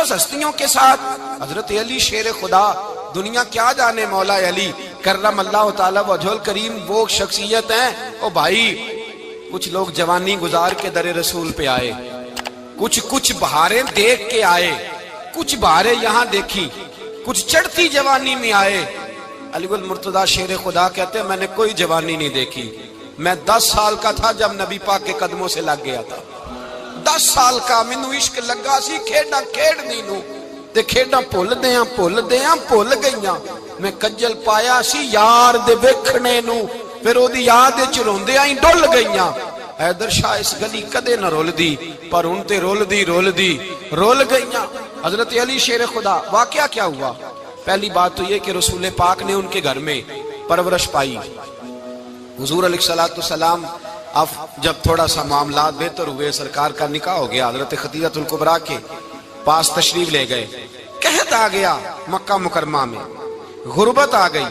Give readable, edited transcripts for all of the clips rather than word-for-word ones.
زبردست ہستیوں کے ساتھ. حضرت علی شیر خدا, دنیا کیا جانے مولا علی کرم اللہ تعالی وجہ الکریم وہ شخصیت ہیں. او بھائی کچھ لوگ جوانی گزار کے در رسول پہ آئے, کچھ بہاریں دیکھ کے آئے, کچھ بہاریں یہاں دیکھی, کچھ چڑھتی جوانی میں آئے. علی گل مرتضیٰ شیر خدا کہتے ہیں میں نے کوئی جوانی نہیں دیکھی. میں 10 سال کا تھا جب نبی پاک کے قدموں سے لگ گیا تھا. 10 سال کا مینوں عشق لگا سی, کھیڈاں کھیڈنی نو تے کھیڈاں بھول گئیاں. میں کجل پایا سی یار دے ویکھنے نو, پھر او دی یاد وچ روندیاں ہی ڈل گئیاں. حیدر شاہ اس گلی کدے نہ رول دی, پر ہن تے رول گئیاں. حضرت علی شیر خدا, واقعہ کیا ہوا؟ پہلی بات تو یہ کہ رسول پاک نے ان کے گھر میں پرورش پائی. حضور علیہ السلام اب جب تھوڑا سا معاملات بہتر ہوئے, سرکار کا نکاح ہو گیا, حضرت خدیجہ الکبریٰ کے پاس تشریف لے گئے. قحط آ گیا مکہ مکرمہ میں, غربت آ گئی.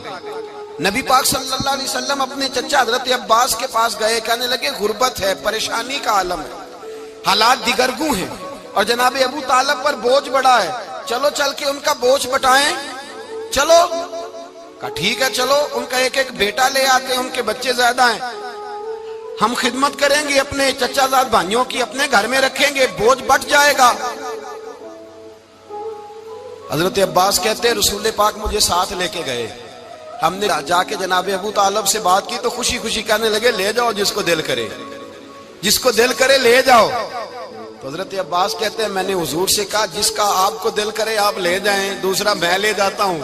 نبی پاک صلی اللہ علیہ وسلم اپنے چچا حضرت عباس کے پاس گئے, کہنے لگے غربت ہے, پریشانی کا عالم ہے, حالات دیگرگوں ہیں, اور جناب ابو طالب پر بوجھ بڑا ہے, چلو چل کے ان کا بوجھ بٹائیں. چلو کہا ٹھیک ہے, چلو ان کا ایک بیٹا لے آتے ہیں, ان کے بچے زیادہ ہیں, ہم خدمت کریں گے اپنے چچا زاد بھائیوں کی, اپنے گھر میں رکھیں گے, بوجھ بٹ جائے گا. حضرت عباس کہتے ہیں رسول پاک مجھے ساتھ لے کے گئے. ہم نے جا کے جناب ابو طالب سے بات کی تو خوشی خوشی کہنے لگے لے جاؤ جس کو دل کرے لے جاؤ. تو حضرت عباس کہتے ہیں میں نے حضور سے کہا جس کا آپ کو دل کرے آپ لے جائیں, دوسرا میں لے جاتا ہوں.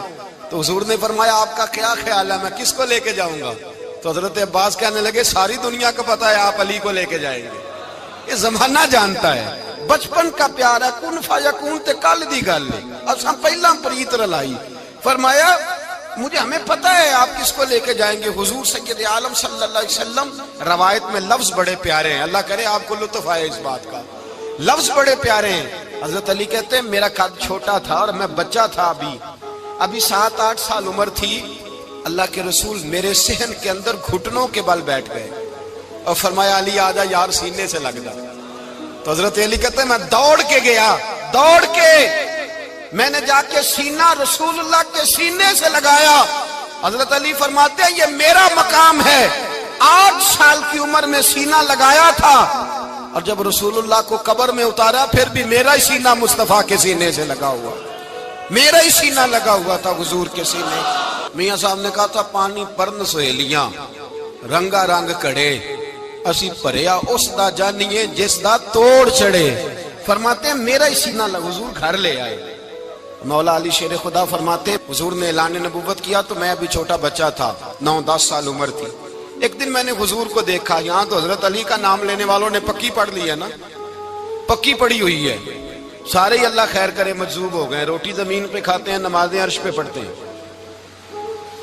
تو حضور نے فرمایا آپ کا کیا خیال ہے, میں کس کو لے کے جاؤں گا؟ تو حضرت عباس کہنے لگے ساری دنیا کو پتا ہے آپ علی کو لے کے جائیں گے. یہ زمانہ جانتا ہے, بچپن کا پیار ہے, کن فیکون تے کل دی گل ہے, اساں پہلا پریت رلائی. فرمایا مجھے ہمیں پتہ ہے آپ کس کو لے کے جائیں گے. حضور سید عالم صلی اللہ علیہ وسلم, روایت میں لفظ بڑے پیارے ہیں, اللہ کرے آپ کو لطف آئے اس بات کا, لفظ بڑے پیارے ہیں. حضرت علی کہتے ہیں میرا قد چھوٹا تھا اور میں بچہ تھا, ابھی 7-8 سال عمر تھی. اللہ کے رسول میرے صحن کے اندر گھٹنوں کے بل بیٹھ گئے اور فرمایا علی آجا یار سینے سے لگ جا. تو حضرت علی کہتے ہیں میں دوڑ کے گیا, میں نے جا کے سینہ رسول اللہ کے سینے سے لگایا. حضرت علی فرماتے ہیں یہ میرا مقام ہے, 8 سال کی عمر میں سینہ لگایا تھا, اور جب رسول اللہ کو قبر میں اتارا پھر بھی میرا ہی سینہ مصطفیٰ کے سینے سے لگا ہوا, میرا ہی سینہ لگا ہوا تھا حضور کے سینے. میاں صاحب نے کہا تھا پانی پرن سہیلیاں رنگا رنگ کڑے, اسی پریا اس دا جانیے جس دا توڑ چڑے. فرماتے ہیں میرا ہی سینہ لگا, حضور گھر لے آئے. مولا علی شیر خدا فرماتے حضور نے اعلان نبوت کیا تو میں ابھی چھوٹا بچہ تھا, 9-10 سال عمر تھی. ایک دن میں نے حضور کو دیکھا, یہاں تو حضرت علی کا نام لینے والوں نے پکی پڑھ لی ہے نا, پکی پڑھی ہوئی ہے, سارے ہی اللہ خیر کرے مجذوب ہو گئے. روٹی زمین پہ کھاتے ہیں, نمازیں عرش پہ پڑھتے ہیں,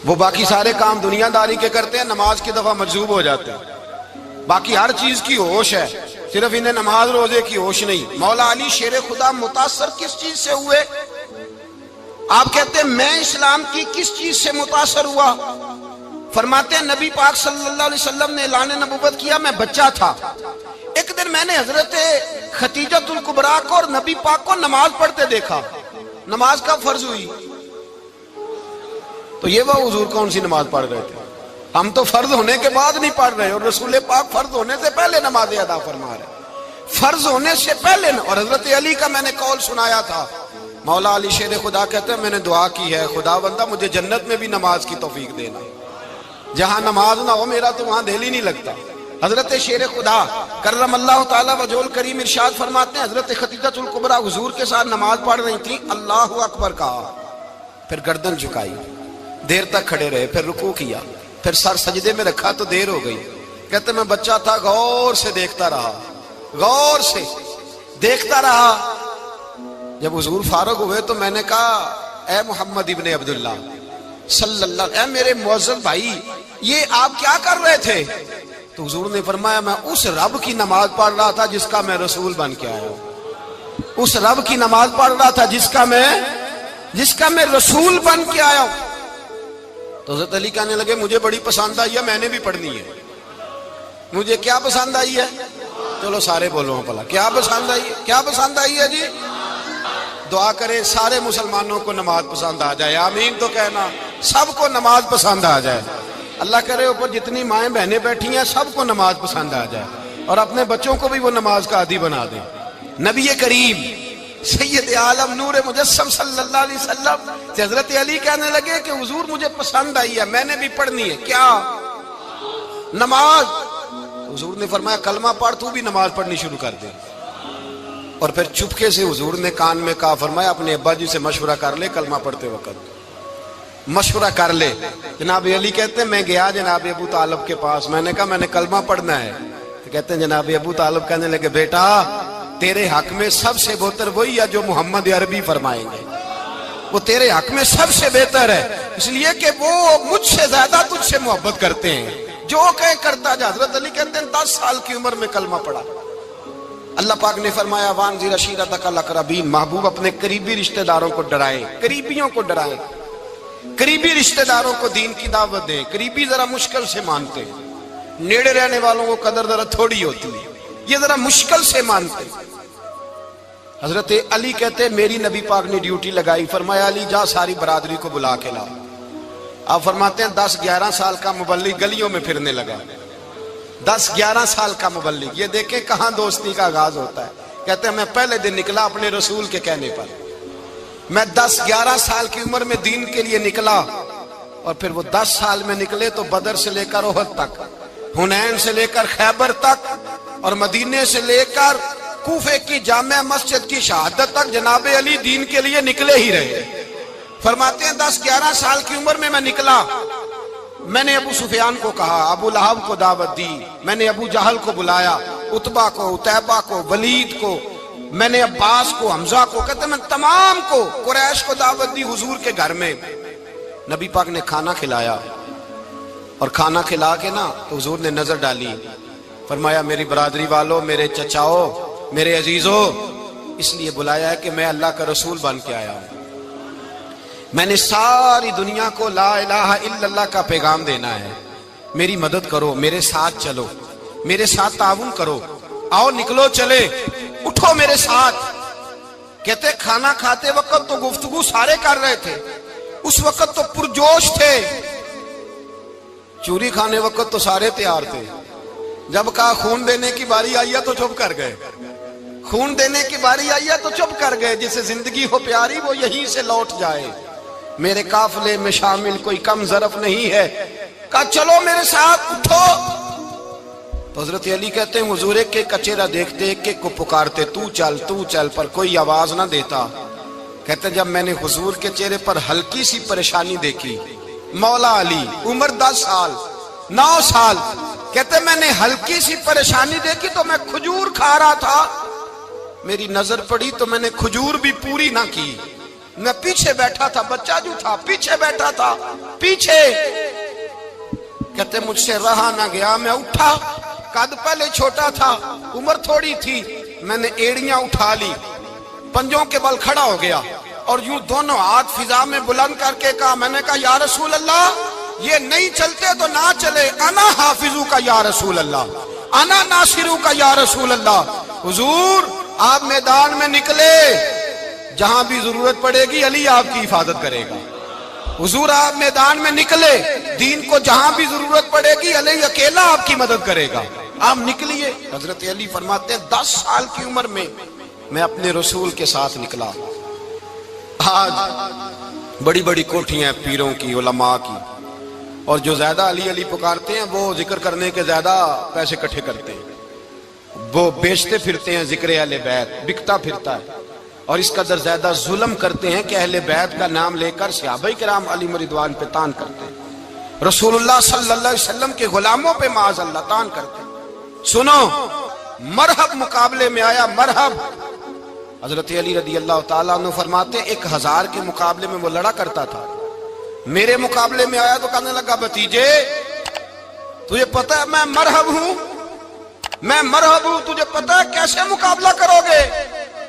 وہ باقی سارے کام دنیا داری کے کرتے ہیں, نماز کی دفعہ مجذوب ہو جاتے ہیں. باقی ہر چیز کی ہوش ہے, صرف انہیں نماز روزے کی ہوش نہیں. مولا علی شیر خدا متاثر کس چیز سے ہوئے؟ آپ کہتے ہیں میں اسلام کی کس چیز سے متاثر ہوا؟ فرماتے ہیں نبی پاک صلی اللہ علیہ وسلم نے اعلان نبوت کیا, میں بچہ تھا. ایک دن میں نے حضرت خدیجہ الکبریٰ کو اور نبی پاک کو نماز پڑھتے دیکھا. نماز کب فرض ہوئی؟ تو یہ وہ حضور کون سی نماز پڑھ رہے تھے؟ ہم تو فرض ہونے کے بعد نہیں پڑھ رہے, اور رسول پاک فرض ہونے سے پہلے نماز ادا فرما رہے, فرض ہونے سے پہلے. اور حضرت علی کا میں نے قول سنایا تھا. مولا علی شیر خدا کہتے ہیں میں نے دعا کی ہے خدا بندہ مجھے جنت میں بھی نماز کی توفیق دینا, جہاں نماز نہ ہو میرا تو وہاں دل ہی نہیں لگتا. حضرت شیر خدا کرم اللہ تعالی وجہ الکریم ارشاد فرماتے ہیں حضرت خدیجہ الکبریٰ حضور کے ساتھ نماز پڑھ رہی تھی, اللہ اکبر کہا, پھر گردن جھکائی, دیر تک کھڑے رہے, پھر رکوع کیا, پھر سر سجدے میں رکھا تو دیر ہو گئی. کہتے میں بچہ تھا, غور سے دیکھتا رہا. جب حضور فارغ ہوئے تو میں نے کہا اے محمد ابن عبداللہ صلی اللہ علیہ وسلم, اے میرے معزز بھائی یہ آپ کیا کر رہے تھے؟ تو حضور نے فرمایا میں اس رب کی نماز پڑھ رہا تھا جس کا میں رسول بن کے آیا ہوں, اس رب کی نماز پڑھ رہا تھا جس کا میں رسول بن کے آیا ہوں. تو حضرت علی کہنے لگے مجھے بڑی پسند آئی ہے, میں نے بھی پڑھنی ہے. مجھے کیا پسند آئی ہے؟ چلو سارے بولو پلا, کیا پسند آئی ہے؟ کیا پسند آئی ہے جی؟ دعا کرے سارے مسلمانوں کو نماز پسند آ جائے، آمین تو کہنا، سب کو نماز پسند آ جائے۔ اللہ کرے اوپر جتنی مائیں بہنیں بیٹھی ہیں سب کو نماز پسند آ جائے، اور اپنے بچوں کو بھی وہ نماز کا عادی بنا دیں۔ نبی کریم سید عالم نور مجسم صلی اللہ علیہ وسلم سے حضرت علی کہنے لگے کہ حضور مجھے پسند آئی ہے، میں نے بھی پڑھنی ہے، کیا؟ نماز۔ حضور نے فرمایا کلمہ پڑھ، تو بھی نماز پڑھنی شروع کر دے۔ اور پھر چپکے سے حضور نے کان میں کہا، فرمایا اپنے ابا جی سے مشورہ کر لے کلمہ پڑھتے وقت، مشورہ کر لے۔ جناب علی کہتے ہیں میں گیا جناب ابو طالب کے پاس، میں نے کہا میں نے کلمہ پڑھنا ہے، تو کہتے ہیں جناب ابو طالب کہنے لگے بیٹا تیرے حق میں سب سے بہتر وہی ہے جو محمد عربی فرمائیں گے، وہ تیرے حق میں سب سے بہتر ہے، اس لیے کہ وہ مجھ سے زیادہ تجھ سے محبت کرتے ہیں، جو کہے کرتا جا۔ حضرت علی کہتے ہیں 10 سال کی عمر میں کلمہ پڑھا۔ اللہ پاک نے فرمایا وانذر عشیرتک الاقربین، محبوب اپنے قریبی رشتہ داروں کو ڈرائیں، قریبیوں کو ڈرائیں، قریبی رشتہ داروں کو دین کی دعوت دیں۔ قریبی ذرا مشکل سے مانتے ہیں، نیڑے رہنے والوں کو قدر ذرا تھوڑی ہوتی ہے، یہ ذرا مشکل سے مانتے ہیں۔ حضرت علی کہتے ہیں میری نبی پاک نے ڈیوٹی لگائی، فرمایا علی جا ساری برادری کو بلا کے لا۔ آپ فرماتے ہیں 10-11 سال کا مبلغ گلیوں میں پھرنے لگا، 10-11 سال کا مبلغ، یہ دیکھیں کہاں دوستی کا آغاز ہوتا ہے۔ کہتے ہیں میں پہلے دن نکلا اپنے رسول کے کہنے پر، میں 10-11 سال کی عمر میں دین کے لیے نکلا، اور پھر وہ 10 سال میں نکلے تو بدر سے لے کر احد تک، حنین سے لے کر خیبر تک، اور مدینے سے لے کر کوفے کی جامع مسجد کی شہادت تک جناب علی دین کے لیے نکلے ہی رہے۔ فرماتے ہیں 10-11 سال کی عمر میں نکلا، میں نے ابو سفیان کو کہا، ابو لہب کو دعوت دی، میں نے ابو جہل کو بلایا، عتبہ کو، عتیبہ کو، ولید کو، میں نے عباس کو، حمزہ کو، کہتے ہیں میں تمام کو، قریش کو دعوت دی حضور کے گھر میں۔ نبی پاک نے کھانا کھلایا، اور کھانا کھلا کے نا تو حضور نے نظر ڈالی، فرمایا میری برادری والوں، میرے چچاؤ، میرے عزیزوں، اس لیے بلایا ہے کہ میں اللہ کا رسول بن کے آیا ہوں، میں نے ساری دنیا کو لا الہ الا اللہ کا پیغام دینا ہے، میری مدد کرو، میرے ساتھ چلو، میرے ساتھ تعاون کرو، آؤ نکلو چلے، اٹھو میرے ساتھ۔ کہتے کھانا کھاتے وقت تو گفتگو سارے کر رہے تھے، اس وقت تو پرجوش تھے، چوری کھانے وقت تو سارے تیار تھے، جب کہا خون دینے کی باری آئی ہے تو چپ کر گئے، خون دینے کی باری آئی ہے تو چپ کر گئے، جسے زندگی ہو پیاری وہ یہیں سے لوٹ جائے، میرے قافلے میں شامل کوئی کم ظرف نہیں ہے، کہا چلو میرے ساتھ اٹھو۔ تو حضرت علی کہتے ہیں حضور ایک کے چہرہ دیکھتے ایک ایک کو پکارتے، تو چل، پر کوئی آواز نہ دیتا۔ کہتے ہیں جب میں نے حضور کے چہرے پر ہلکی سی پریشانی دیکھی، مولا علی عمر 10 سال 9 سال، کہتے ہیں میں نے ہلکی سی پریشانی دیکھی تو میں کھجور کھا رہا تھا، میری نظر پڑی تو میں نے کھجور بھی پوری نہ کی، میں پیچھے بیٹھا تھا، بچہ جو تھا پیچھے بیٹھا تھا، پیچھے۔ کہتے مجھ سے رہا نہ گیا، میں اٹھا، قد پہلے چھوٹا تھا، عمر تھوڑی تھی، میں نے ایڑیاں اٹھا لی، پنجوں کے بل کھڑا ہو گیا، اور یوں دونوں ہاتھ فضا میں بلند کر کے کہا، میں نے کہا یا رسول اللہ یہ نہیں چلتے تو نہ چلے، انا حافظو کا یا رسول اللہ، انا ناصرو کا یا رسول اللہ۔ حضور آپ میدان میں نکلے، جہاں بھی ضرورت پڑے گی علی آپ کی حفاظت کرے گا۔ حضور آپ میدان میں نکلے، دین کو جہاں بھی ضرورت پڑے گی علی اکیلا آپ کی مدد کرے گا، آپ نکلیے۔ حضرت علی فرماتے ہیں 10 سال کی عمر میں میں اپنے رسول کے ساتھ نکلا۔ آج بڑی بڑی کوٹھیاں پیروں کی، علماء کی، اور جو زیادہ علی علی پکارتے ہیں وہ ذکر کرنے کے زیادہ پیسے اکٹھے کرتے ہیں، وہ بیچتے پھرتے ہیں ذکر اہل بیت، بکتا پھرتا ہے، اور اس قدر زیادہ ظلم کرتے ہیں کہ اہل بیت کا نام لے کر صحابہ کرام علی رضوان پہ تان کرتے ہیں، رسول اللہ صلی اللہ علیہ وسلم کے غلاموں پہ معاذ اللہ تان کرتے ہیں۔ سنو، مرحب مقابلے میں آیا، مرحب۔ حضرت علی رضی اللہ تعالیٰ عنہ فرماتے ہیں 1000 کے مقابلے میں وہ لڑا کرتا تھا، میرے مقابلے میں آیا تو کہنے لگا بھتیجے تجھے پتہ ہے میں مرحب ہوں، میں مرحب ہوں، تجھے پتہ ہے کیسے مقابلہ کرو گے،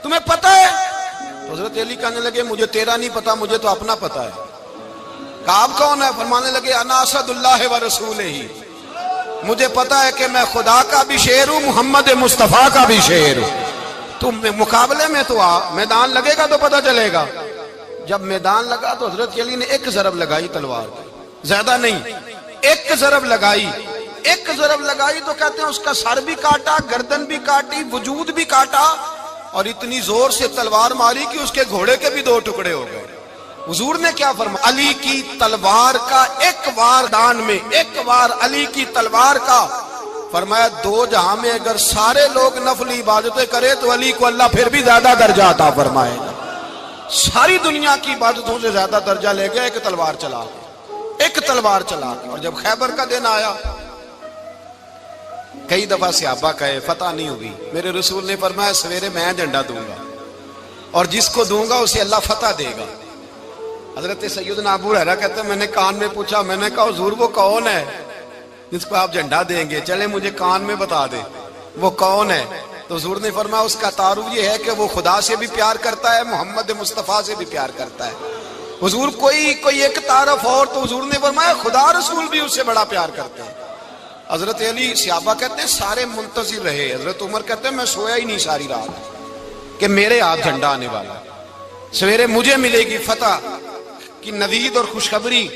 تمہیں پتہ ہے؟ تو حضرت علی کہنے لگے مجھے تیرا نہیں پتا، مجھے تو اپنا پتہ ہے۔ کہا آپ کون ہے؟ فرمانے لگے انا اسد اللہ و رسولہ، مجھے پتا ہے کہ میں خدا کا بھی شیر ہوں، محمد مصطفیٰ کا بھی شیر ہوں۔ تم مقابلے میں تو آ، میدان لگے گا تو پتہ چلے گا۔ جب میدان لگا تو حضرت علی نے ایک ضرب لگائی تلوار کو، زیادہ نہیں، ایک ضرب لگائی، ایک ضرب لگائی تو کہتے ہیں اس کا سر بھی کاٹا، گردن بھی کاٹی، وجود بھی کاٹا، اور اتنی زور سے تلوار ماری کہ اس کے گھوڑے کے بھی 2 ٹکڑے ہو گئے۔ حضور نے کیا فرمایا؟ علی کی تلوار کا ایک وار دان میں، ایک وار علی کی تلوار کا، فرمایا 2 جہاں میں اگر سارے لوگ نفلی عبادتیں کرے تو علی کو اللہ پھر بھی زیادہ درجہ عطا فرمائے گا۔ ساری دنیا کی عبادتوں سے زیادہ درجہ لے گیا ایک تلوار چلا کے، ایک تلوار چلا کے۔ اور جب خیبر کا دن آیا، کئی دفعہ صحابہ کہے فتح نہیں ہوئی، میرے رسول نے فرمایا سویرے میں جھنڈا دوں گا اور جس کو دوں گا اسے اللہ فتح دے گا۔ حضرت سیدنا ابو ہریرہ کہتے ہیں میں نے کان میں پوچھا، میں نے کہا حضور وہ کون ہے جس کو آپ جھنڈا دیں گے؟ چلے مجھے کان میں بتا دے وہ کون ہے۔ تو حضور نے فرمایا اس کا تعارف یہ ہے کہ وہ خدا سے بھی پیار کرتا ہے، محمد مصطفیٰ سے بھی پیار کرتا ہے۔ حضور کوئی ایک تعارف اور، تو حضور نے فرمایا خدا رسول بھی اس سے بڑا پیار کرتے ہیں۔ حضرت علی، صحابہ کہتے ہیں سارے منتظر رہے، حضرت عمر کہتے ہیں میں سویا ہی نہیں ساری رات کہ میرے ہاتھ جھنڈا آنے والا، سویرے مجھے ملے گی فتح کی نوید اور خوشخبری۔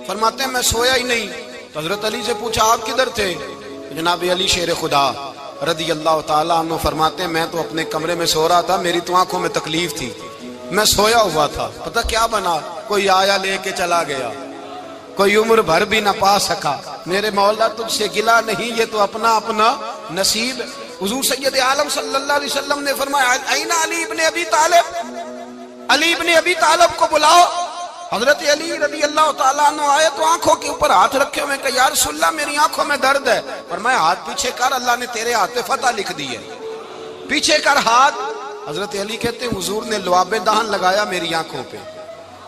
فرماتے ہیں میں سویا ہی نہیں۔ تو حضرت علی سے پوچھا آپ کدھر تھے؟ جناب علی شیر خدا رضی اللہ تعالیٰ عنہ فرماتے ہیں میں تو اپنے کمرے میں سو رہا تھا، میری تو آنکھوں میں تکلیف تھی، میں سویا ہوا تھا، پتہ کیا بنا، کوئی آیا لے کے چلا گیا، کوئی عمر بھر بھی نہ پا سکا۔ میرے مولا تجھ سے گلا نہیں، یہ تو اپنا اپنا نصیب۔ حضور سید عالم صلی اللہ علیہ وسلم نے فرمایا این علی ابن ابی طالب، علی ابن ابی طالب کو بلاؤ۔ حضرت علی رضی اللہ تعالیٰ عنہ آئے تو آنکھوں کے اوپر ہاتھ رکھے ہوئے کہ یا رسول اللہ میری آنکھوں میں درد ہے۔ فرمایا ہاتھ پیچھے کر، اللہ نے تیرے ہاتھ پہ فتح لکھ دی ہے، پیچھے کر ہاتھ۔ حضرت علی کہتے ہیں حضور نے لعاب دہن لگایا میری آنکھوں پہ،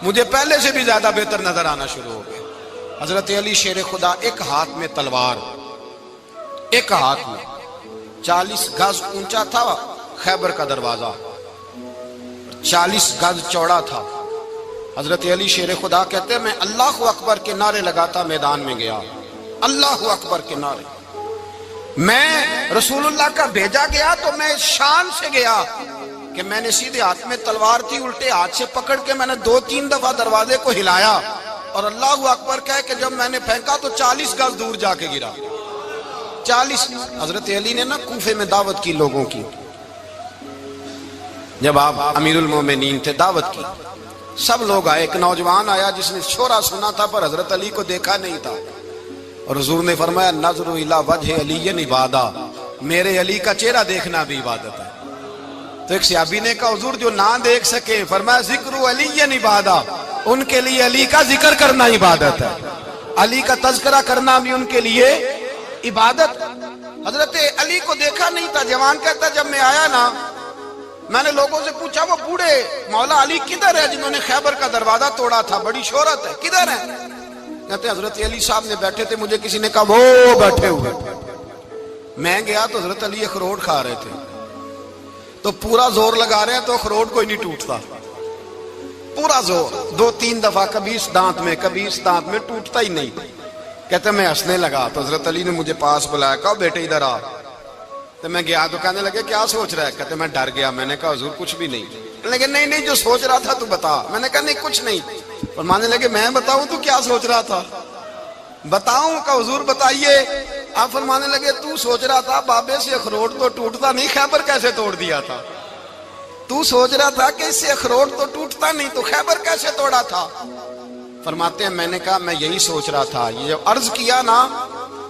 مجھے پہلے سے بھی زیادہ بہتر نظر آنا شروع ہو گیا۔ حضرت علی شیر خدا ایک ہاتھ میں تلوار، ایک ہاتھ میں، 40 گز اونچا تھا خیبر کا دروازہ، 40 گز چوڑا تھا۔ حضرت علی شیر خدا کہتے ہیں میں اللہ اکبر کے نعرے لگاتا میدان میں گیا، اللہ اکبر کے نعرے۔ میں رسول اللہ کا بھیجا گیا تو میں شان سے گیا کہ میں نے سیدھے ہاتھ میں تلوار تھی، الٹے ہاتھ سے پکڑ کے میں نے 2-3 دفعہ دروازے کو ہلایا اور اللہ اکبر کہہ کہ جب میں نے پھینکا تو 40 گز دور جا کے گرا، 40۔ حضرت علی نے نا کوفے میں دعوت کی لوگوں کی، جب آپ امیر المومنین تھے دعوت کی، سب لوگ آئے۔ ایک نوجوان آیا جس نے شورا سنا تھا پر حضرت علی کو دیکھا نہیں تھا، اور حضور نے فرمایا نظر الی وجہ علی عبادہ، میرے علی کا چہرہ دیکھنا بھی عبادت ہے۔ تو ایک صحابی نے کہا حضور جو نہ دیکھ سکے، فرمایا ذکر علی عبادہ، ان کے لیے علی کا ذکر کرنا عبادت ہے، علی کا تذکرہ کرنا بھی ان کے لیے عبادت۔ حضرت علی کو دیکھا نہیں تھا، جوان کہتا جب میں آیا نا میں نے لوگوں سے پوچھا وہ بوڑھے مولا علی کدھر ہے جنہوں نے خیبر کا دروازہ توڑا تھا، بڑی شہرت ہے، کدھر ہے؟ کہتے ہیں حضرت علی صاحب نے بیٹھے تھے، مجھے کسی نے کہا وہ بیٹھے ہوئے۔ میں گیا تو حضرت علی اخروٹ کھا رہے تھے، تو پورا زور لگا رہے ہیں تو اخروٹ کوئی نہیں ٹوٹتا، پورا زور 2-3 دفعہ، کبھی اس دانت میں کبھی اس دانت میں، ٹوٹتا ہی نہیں۔ کہتے ہیں میں ہنسنے لگا تو حضرت علی نے مجھے پاس بلایا، کہا بیٹے ادھر آ۔ تو میں گیا تو کہنے لگے کیا سوچ رہا ہے؟ کہتے میں ڈر گیا، میں نے کہا حضور کچھ بھی نہیں۔ لیکن نہیں جو سوچ رہا تھا تو بتا۔ میں نے کہا نہیں کچھ نہیں۔ فرمانے لگے میں بتاؤں تو کیا سوچ رہا تھا؟ بتاؤں؟ کہ حضور بتائیے۔ آپ فرمانے لگے تو سوچ رہا تھا بابے سے اخروٹ تو ٹوٹتا نہیں، خیبر کیسے توڑ دیا تھا؟ تو سوچ رہا تھا کہ اس سے اخروٹ تو ٹوٹتا نہیں تو خیبر کیسے توڑا تھا؟ فرماتے ہیں میں نے کہا میں یہی سوچ رہا تھا۔ یہ جب عرض کیا نا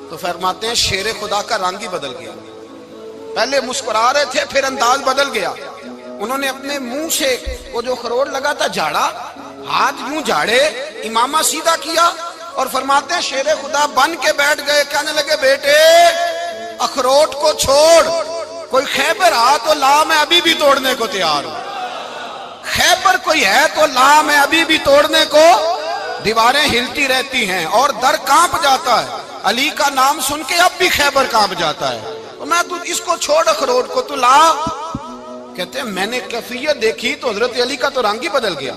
تو فرماتے ہیں شیر خدا کا رنگ ہی بدل گیا، پہلے مسکرا رہے تھے پھر انداز بدل گیا۔ انہوں نے اپنے منہ سے وہ جو خروٹ لگا تھا جھاڑا، ہاتھ یوں جھاڑے، امامہ سیدھا کیا اور فرماتے ہیں شیر خدا بن کے بیٹھ گئے، کہنے لگے بیٹے اخروٹ کو چھوڑ، کوئی خیبر آ تو لا، میں ابھی بھی توڑنے کو تیار ہوں، خیبر کوئی ہے تو لا، میں ابھی بھی توڑنے کو۔ دیواریں ہلتی رہتی ہیں اور در کانپ جاتا ہے، علی کا نام سن کے اب بھی خیبر کانپ جاتا ہے، میں تو اس کو چھوڑ اخروٹ کو تو لا۔ کہتے ہیں میں نے کیفیت دیکھی تو حضرت علی کا تو رنگ ہی بدل گیا۔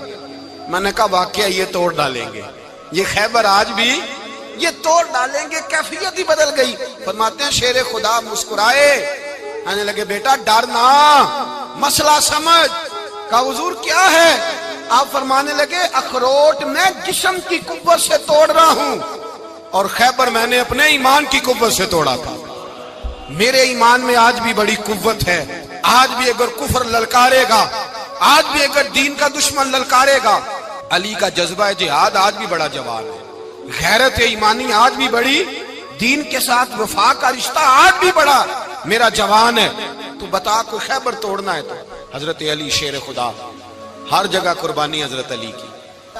میں نے کہا واقعہ یہ توڑ ڈالیں گے، یہ خیبر آج بھی یہ توڑ ڈالیں گے، کیفیت ہی بدل گئی۔ فرماتے ہیں شیر خدا مسکرائے، کہنے لگے بیٹا ڈر نہ، مسئلہ سمجھ۔ کہا حضور کیا ہے؟ آپ فرمانے لگے اخروٹ میں جسم کی قوت سے توڑ رہا ہوں اور خیبر میں نے اپنے ایمان کی قوت سے توڑا تھا۔ میرے ایمان میں آج بھی بڑی قوت ہے، آج بھی اگر کفر للکارے گا، آج بھی اگر دین کا دشمن للکارے گا، علی کا جذبہ جہاد آج بھی بڑا جوان ہے، غیرت ایمانی آج بھی بڑی، دین کے ساتھ وفا کا رشتہ آج بھی بڑا میرا جوان ہے۔ تو بتا کوئی خیبر توڑنا ہے تو حضرت علی شیر خدا، ہر جگہ قربانی حضرت علی کی۔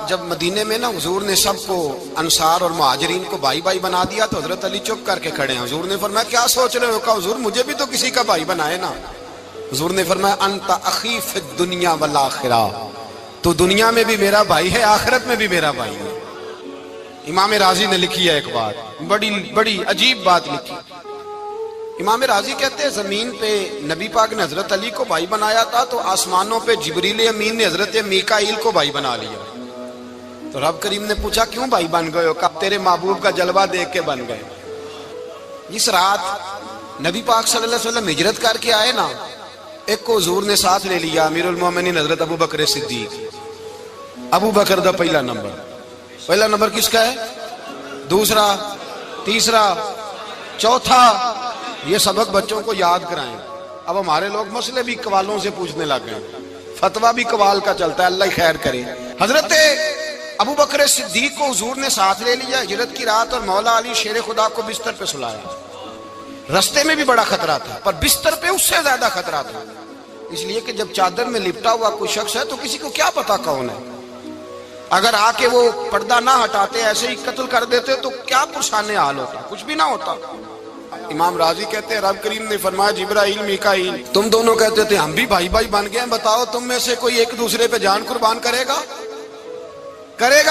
جب مدینے میں نا حضور نے سب کو انصار اور مہاجرین کو بھائی بھائی بنا دیا تو حضرت علی چپ کر کے کھڑے ہیں۔ حضور نے فرمایا کیا سوچ رہے ہو؟ کہا حضور مجھے بھی تو کسی کا بھائی بنائے نا۔ حضور نے فرمایا انت اخی فی الدنیا والآخرہ، تو دنیا میں بھی میرا بھائی ہے، آخرت میں بھی میرا بھائی ہے۔ امام راضی نے لکھی ہے ایک بات، بڑی عجیب بات لکھی۔ امام راضی کہتے ہیں زمین پہ نبی پاک نے حضرت علی کو بھائی بنایا تھا تو آسمانوں پہ جبریل امین نے حضرت میکائیل کو بھائی بنا لیا۔ تو رب کریم نے پوچھا کیوں بھائی بن گئے ہو؟ کہا تیرے محبوب کا جلوہ دیکھ کے بن گئے۔ اس رات نبی پاک صلی اللہ علیہ وسلم ہجرت کر کے آئے نا، ایک کو حضور نے ساتھ لے لیا، امیر المومنین حضرت ابو بکر صدیق۔ ابو بکر دا پہلا نمبر کس کا ہے؟ دوسرا، تیسرا، چوتھا۔ یہ سبق بچوں کو یاد کرائیں۔ اب ہمارے لوگ مسئلے بھی قوالوں سے پوچھنے لگ گئے، فتویٰ بھی قوال کا چلتا ہے، اللہ ہی خیر کرے۔ حضرت ابو بکر صدیق کو حضور نے ساتھ لے لیا ہجرت کی رات، اور مولا علی شیر خدا کو بستر پہ سلایا۔ رستے میں بھی بڑا خطرہ تھا پر بستر پہ اس سے زیادہ خطرہ تھا، اس لیے کہ جب چادر میں لپٹا ہوا کوئی شخص ہے تو کسی کو کیا پتا کون ہے، اگر آ کے وہ پردہ نہ ہٹاتے ایسے ہی قتل کر دیتے تو کیا پرسانے حال ہوتا، کچھ بھی نہ ہوتا۔ امام راضی کہتے ہیں رب کریم نے فرمایا جبرائیل میکائیل تم دونوں کہتے تھے ہم بھی بھائی بھائی بن گئے ہیں، بتاؤ تم میں سے کوئی ایک دوسرے پہ جان قربان کرے گا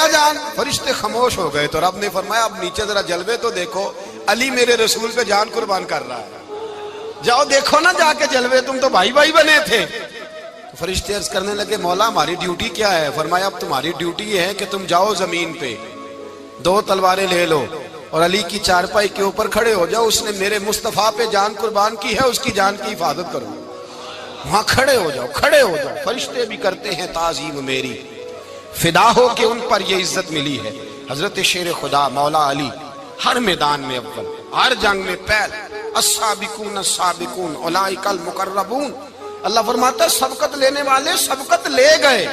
جان؟ فرشتے خاموش ہو گئے تو رب نے فرمایا اب نیچے ذرا جلوے تو دیکھو، علی میرے رسول پہ جان قربان کر رہا ہے، جاؤ دیکھو نا جا کے جلوے، تم تو بھائی بھائی بنے تھے۔ فرشتے عرض کرنے لگے مولا ہماری ڈیوٹی کیا ہے؟ فرمایا اب تمہاری ڈیوٹی یہ ہے کہ تم جاؤ زمین پہ، 2 تلواریں لے لو اور علی کی چارپائی کے اوپر کھڑے ہو جاؤ، اس نے میرے مصطفیٰ پہ جان قربان کی ہے، اس کی جان کی حفاظت کرو۔ وہاں کھڑے ہو جاؤ۔ فرشتے بھی کرتے ہیں تعظیم میری، فدا ہو کہ ان پر یہ عزت ملی ہے۔ حضرت شیر خدا مولا علی ہر میدان میں اول، ہر جنگ میں پہل، السابقون السابقون اولئک المقربون۔ اللہ فرماتا ہے سبقت لینے والے سبقت لے گئے،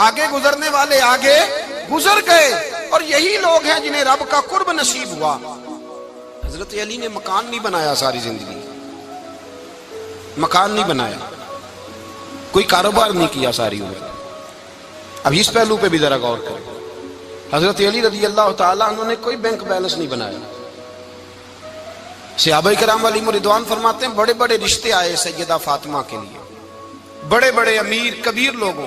آگے گزرنے والے آگے گزر گئے، اور یہی لوگ ہیں جنہیں رب کا قرب نصیب ہوا۔ حضرت علی نے مکان نہیں بنایا، ساری زندگی مکان نہیں بنایا، کوئی کاروبار نہیں کیا ساری عمر۔ اب اس پہلو پہ بھی ذرا غور کریں، حضرت علی رضی اللہ تعالیٰ انہوں نے کوئی بینک بیلنس نہیں بنایا۔ صحابہ کرام علیہم رضوان فرماتے ہیں بڑے بڑے رشتے آئے سیدہ فاطمہ کے لیے، بڑے بڑے امیر کبیر لوگوں،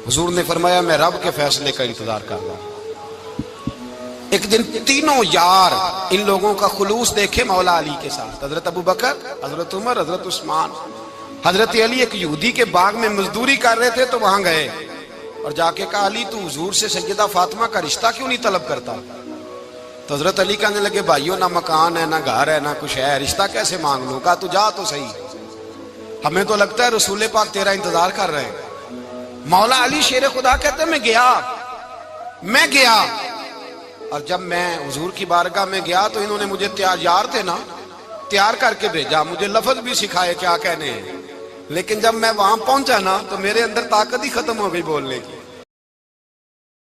حضور نے فرمایا میں رب کے فیصلے کا انتظار کر رہا ہوں۔ ایک دن تینوں یار ان لوگوں کا خلوص دیکھے مولا علی کے ساتھ، حضرت ابو بکر، حضرت عمر، حضرت عثمان۔ حضرت علی ایک یہودی کے باغ میں مزدوری کر رہے تھے تو وہاں گئے اور جا کے کہا علی تو حضور سے سیدہ فاطمہ کا رشتہ کیوں نہیں طلب کرتا؟ تو حضرت علی کہنے لگے بھائیو نہ مکان ہے، نہ گھر ہے، نہ کچھ ہے، رشتہ کیسے مانگ لوں؟ کہا تو جا تو صحیح، ہمیں تو لگتا ہے رسول پاک تیرا انتظار کر رہے ہیں۔ مولا علی شیر خدا کہتے ہیں میں گیا اور جب میں حضور کی بارگاہ میں گیا تو انہوں نے مجھے تیار کر کے بھیجا، مجھے لفظ بھی سکھائے کیا کہنے ہیں، لیکن جب میں وہاں پہنچا نا تو میرے اندر طاقت ہی ختم ہو گئی بولنے کی۔